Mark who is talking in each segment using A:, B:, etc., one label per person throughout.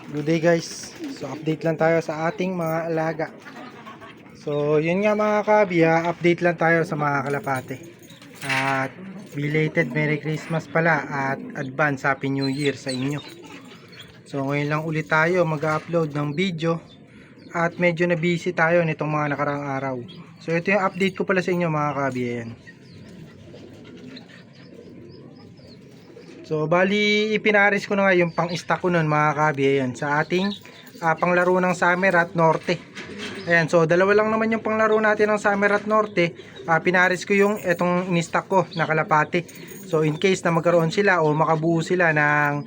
A: Good day guys. So update lang tayo sa ating mga alaga. So yun nga mga kabi, update lang tayo sa mga kalapate. At belated Merry Christmas pala at advance Happy New Year sa inyo. So ngayon lang ulit tayo mag-upload ng video at medyo na busy tayo nitong mga nakarang araw. So ito yung update ko pala sa inyo mga kabi. Ayan. So bali ipinaris ko na nga yung pang-stock ko nun mga kabi. Ayan, sa ating panglaro ng Summer at Norte. Ayan, so dalawa lang naman yung panglaro natin ng Summer at Norte. Pinaris ko yung etong in-stock ko na kalapati. So in case na magkaroon sila o makabuo sila ng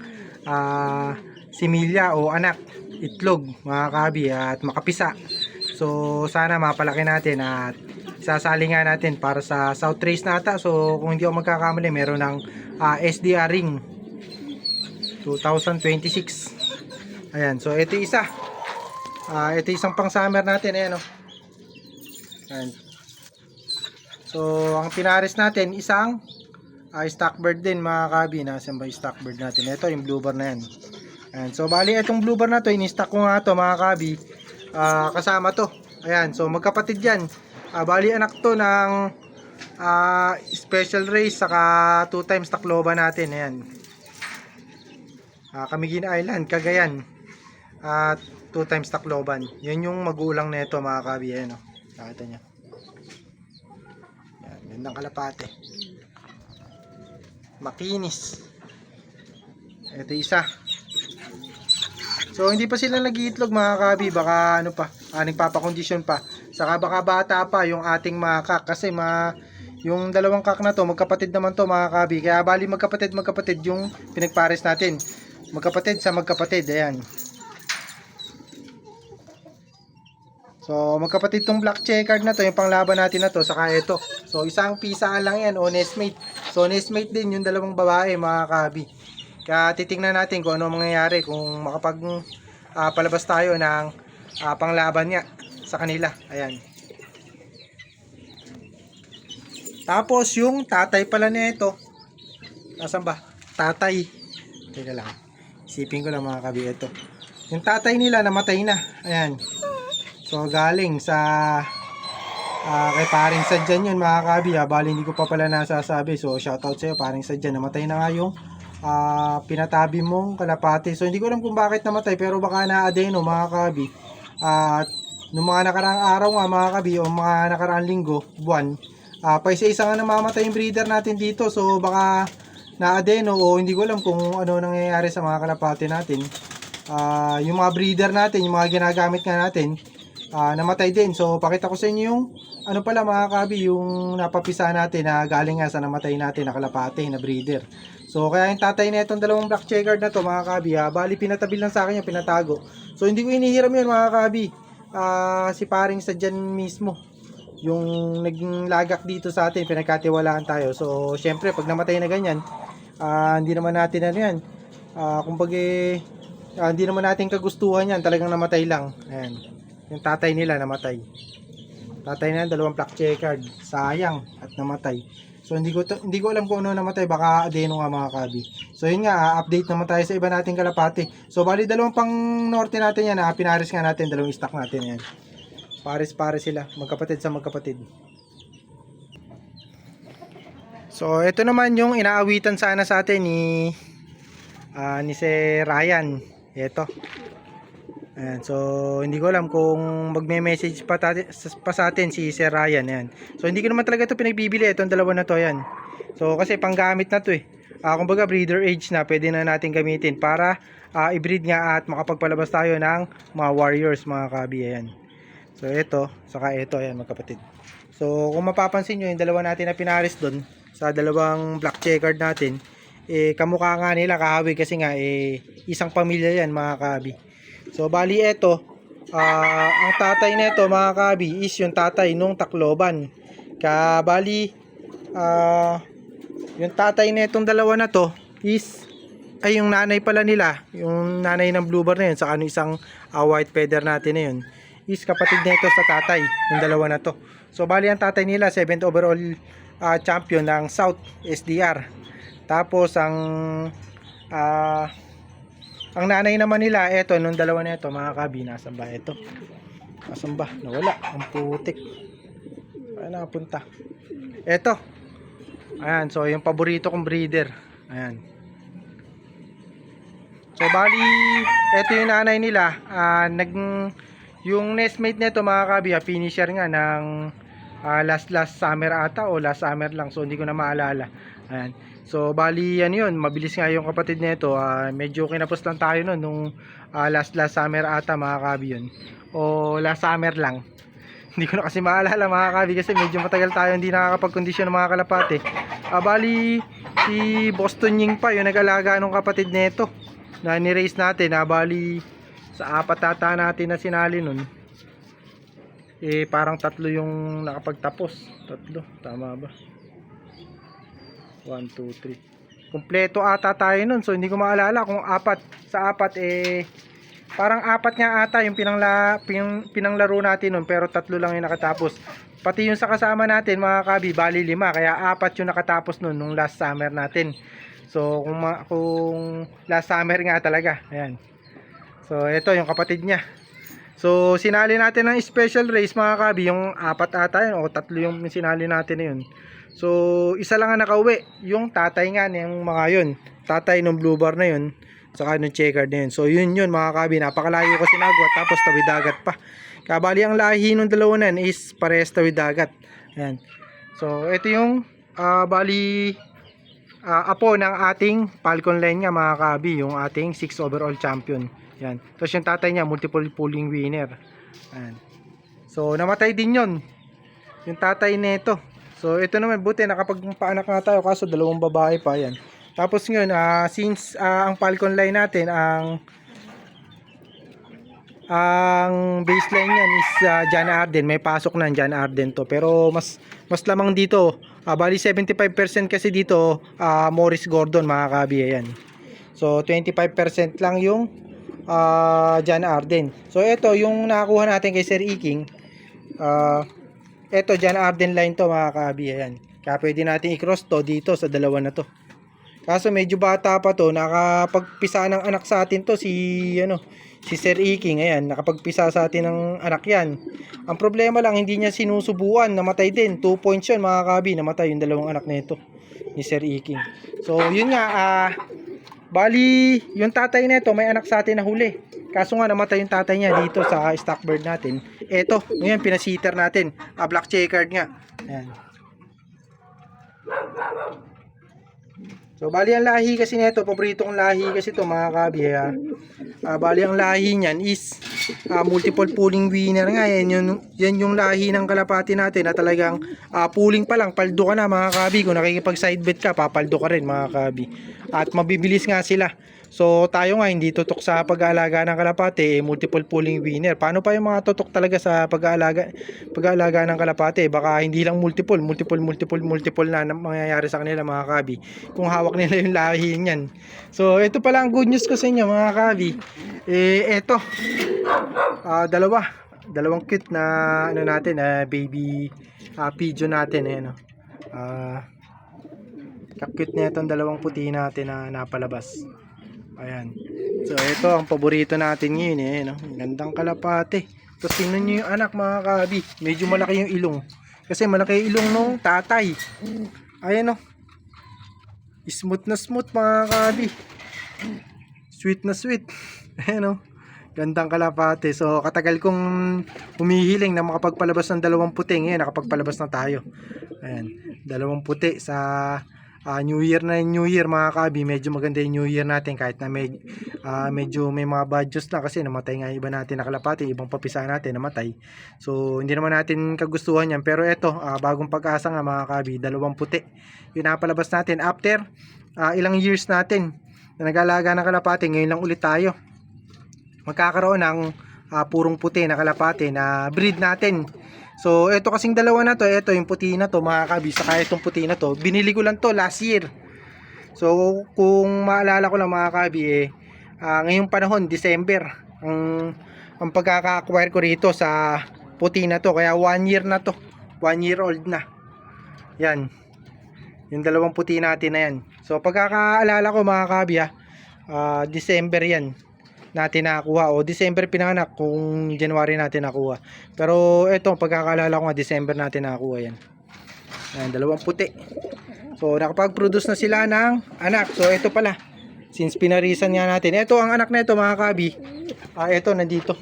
A: similya o anak, itlog mga kabi at makapisa. So sana mapalaki natin at sasali nga natin para sa South Race na ata. So kung hindi ako magkakamali, meron ng SDR ring 2026. Ayan, so ito isa. Ito isang pang summer natin. Ayan, oh. Ayan. So ang pinares natin isang stockbird din mga kabi. Nasaan ba yung stockbird natin? Ito yung blue bar na yan. Ayan, so bali itong blue bar na to, in-stock ko nga to mga kabi. Kasama to. Ayan, so magkapatid yan. Bali anak to ng special race saka 2 times Tacloban natin. Ayan. Camiguin Island, Cagayan. At 2 times Tacloban. Yan yung magulang nito mga kabi. Ayan, oh. Nakita nyo. Ayan, gandang kalapate. Makinis. Ito isa. So hindi pa sila nag-iitlog mga kabi, baka ano pa, nagpapakondisyon pa. Saka baka bata pa yung ating mga kak kasi yung dalawang kak na to, magkapatid naman to mga kabi. Kaya bali magkapatid yung pinagpares natin. Magkapatid sa magkapatid, ayan. So magkapatid tong black checkered na to, yung panglaban natin na to, saka ito. So isang pisaan lang yan o nestmate. So nestmate din yung dalawang babae mga kabi. Kaya titingnan natin kung ano mangyayari kung makapag palabas tayo ng panglaban niya sa kanila. Ayan. Tapos yung tatay pala nito, nasaan ba? Tatay. Teka lang. Isipin ko lang mga kabi ito. Yung tatay nila namatay na. Ayan. So galing sa kay paring Sadyan yun mga kabi. Bali hindi ko pa pala nasasabi. So shoutout sa iyo paring Sadyan. Namatay na nga yung pinatabi mong kalapati. So hindi ko alam kung bakit namatay, pero baka na-adeno mga kabi. At nung mga nakaraang araw nga mga kabi o mga nakaraang linggo, buwan, pa isa-isa nga namamatay yung breeder natin dito. So baka na-adeno o hindi ko alam kung ano nangyayari sa mga kalapati natin. Yung mga breeder natin, yung mga ginagamit nga natin, namatay din. So pakita ko sa inyo yung ano pala mga kabi, yung napapisa natin na galing nga sa namatay natin na kalapati na breeder. So kaya yung tatay na itong dalawang black checkered na to mga kabi, bali pinatabi lang sa akin yung pinatago. So hindi ko inihiram yun mga kabi. Si paring Sadyan mismo yung naging lagak dito sa atin, pinagkatiwalaan tayo. So syempre pag namatay na ganyan, hindi naman natin ano yan, kumbaga hindi naman natin kagustuhan yan, talagang namatay lang. Ayan. Yung tatay nila namatay. Tatay na dalawang black checkered, sayang at namatay. So hindi ko alam kung ano namatay, baka adeno nga mga kabi. So yun nga, update naman tayo sa iba nating kalapati. So bali dalawang pang norte natin yan, pinaris nga natin, dalawang stock natin yan. Pares-pares sila, magkapatid sa magkapatid. So ito naman yung inaawitan sana sa atin ni Sir Ryan. Ito. Ayan, so hindi ko alam kung magme-message pa sa atin si Sir Ryan. Ayan. So hindi ko naman talaga ito pinagbibili, itong dalawa na to. Ayan. So kasi panggamit na to eh. Kumbaga breeder age na, pwede na natin gamitin para i-breed nga at makapagpalabas tayo ng mga warriors mga kabi. Ayan. So ito, saka ito, ayan magkapatid. So kung mapapansin nyo, yung dalawa natin na pinaris doon sa dalawang black checkered natin, kamukha nga nila kahawi kasi nga isang pamilya yan mga kabi. So bali ito, ang tatay nito mga kabi is yung tatay nung Tacloban. Bali yung tatay nitong dalawa na to is yung nanay pala nila, yung nanay ng blue bar na yun sa isang white feather natin na yun is kapatid nito sa tatay, yung dalawa na to. So bali ang tatay nila 7th overall champion ng South SDR. Tapos ang Ang nanay naman nila, eto, nung dalawa na ito, mga kabi, nasan ba ito? Nasan ba? Nawala. Ang putik. Ay, napunta. Eto. Ayan, so yung paborito kong breeder. Ayan. So bali, eto yung nanay nila. Yung nestmate nito, mga kabi, finisher nga ng last summer ata o last summer lang. So hindi ko na maalala. Ayan. So bali yan yun, mabilis nga yung kapatid nito. Medyo kinapos lang tayo nun nung last summer ata, mga kabi yun. O last summer lang. Hindi ko na kasi maalala, mga kabi, kasi medyo matagal tayo hindi nakakapag-kondisyon ng mga kalapate. Bali si Boston Ying pa yung nag-alaga ng kapatid nito na ni-raise natin. Bali sa 4 tata natin na sinali nun, parang 3 yung nakapagtapos. 3, tama ba? 1, 2, 3. Kumpleto ata tayo nun. So hindi ko maalala kung 4 sa 4 parang 4 nga ata yung pinanglaro natin nun, pero 3 lang yung nakatapos. Pati yung sa kasama natin, mga kabi, bali 5, kaya 4 yung nakatapos nun nung last summer natin. So kung last summer nga talaga. Ayan. So ito yung kapatid niya. So sinali natin ng special race, mga kabi, yung 4 ata yun, o 3 yung sinali natin na yun. So isa lang ang nakauwi, yung tatay nga yung mga yun, tatay ng blue bar na yun, saka yung checkered na yun. So yun mga kabi, napakalayo kasi nagwat, tapos tawid dagat pa. Kabali ang lahi ng dalawa na yun is parehas tawid dagat. Ayan. So ito yung bali apo ng ating Falcon line nga, mga kabi, yung ating 6 overall champion. Ayan. Tapos yung tatay niya multiple pulling winner. Ayan. So namatay din yun, yung tatay nito. So ito naman, buti nakapagpaanak nga tayo, kaso 2 babae pa. Yan. Tapos ngayon, since ang Falcon line natin, ang baseline niyan is John Arden. May pasok na John Arden to, pero mas lamang dito. Bali 75% kasi dito Morris Gordon, mga kabi. Ayan. So 25% lang yung John Arden. So ito yung nakakuha natin kay Sir Iking. Ito John Arden line to, mga kabi. Ayan. Kaya pwede natin i-cross to dito sa dalawa na to. Kaso medyo bata pa to, nakapagpisa ng anak sa atin to si Sir Iking. Ayan, nakapagpisa sa atin ng anak yan. Ang problema lang, hindi niya sinusubuan, namatay din. 2 points yun, mga kabi, namatay yung 2 anak nito ni Sir Iking. So yun nga, bali yung tatay nito may anak sa atin na huli. Kaso nga namatay yung tatay niya dito sa stock bird natin. Eto, ngayon pinasitter natin, black checkered nga. Ayan. So bali ang lahi kasi nito, paborito kong lahi kasi to, mga kabi. Bali ang lahi niyan is multiple pulling winner nga. Yan yung lahi ng kalapati natin na talagang pulling pa lang, paldo ka na, mga kabi. Kung nakikipag side bet ka, papaldo ka rin, mga kabi. At mabibilis nga sila. So tayo nga hindi tutok sa pag-aalaga ng kalapate, multiple pulling winner. Paano pa yung mga tutok talaga sa pag-aalaga ng kalapate? Baka hindi lang multiple na mangyayari sa kanila, mga kabi, kung hawak nila yung lahi niyan. So ito pala ang good news ko sa inyo, mga kabi. Ito dalawang cute na natin, baby pigeon natin. Ayan, cute na itong 2 puti natin na napalabas. Ayan. So ito ang paborito natin ngayon, gandang kalapate. Tapos tingnan nyo yung anak, mga kabi, medyo malaki yung ilong, kasi malaki yung ilong nung tatay. Ayan, smooth na smooth, mga kabi, sweet na sweet. Ayan, gandang kalapate. So katagal kong humihiling na makapagpalabas ng 2 puti. Ngayon nakapagpalabas na tayo. Ayan, 2 puti sa New Year, mga kabi. Medyo maganda yung New Year natin, kahit na medyo may mga badges na, kasi namatay nga iba natin na kalapate, ibang papisa natin namatay. So hindi naman natin kagustuhan yan, pero eto, bagong pag-asa nga, mga kabi, 2 puti yung napalabas natin after ilang years natin na nag-alaga ng kalapate. Ngayon lang ulit tayo magkakaroon ng purong puti na kalapate na breed natin. So ito kasing 2 na to, ito yung puti na to, mga kabi, saka itong puti na to, binili ko lang to last year. So kung maalala ko lang, mga kabi, ngayong panahon, December, ang pagkaka-acquire ko rito sa puti na to, kaya 1 year na to, 1 year old na. Yan, yung 2 puti natin na yan. So pagkakaalala ko, mga kabi, December yan natin nakakuha, o December pinanganak kung January natin nakuha. Pero ito, pagkakalala ko nga, December natin nakakuha yan. Ayan, dalawang puti. So nakapag-produce na sila ng anak. So ito pala, since pinarisan nga natin, ito ang anak na ito mga kabi. Ito nandito.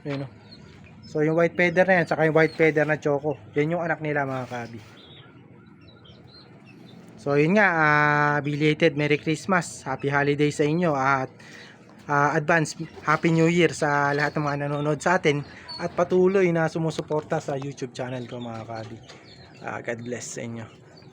A: Ayan, so yung white feather na yan, saka yung white feather na choco, yan yung anak nila mga kabi. So yun nga, belated Merry Christmas, Happy Holiday sa inyo, at advance Happy New Year sa lahat ng mga nanonood sa atin at patuloy na sumusuporta sa YouTube channel ko mga kabi. God bless sa inyo.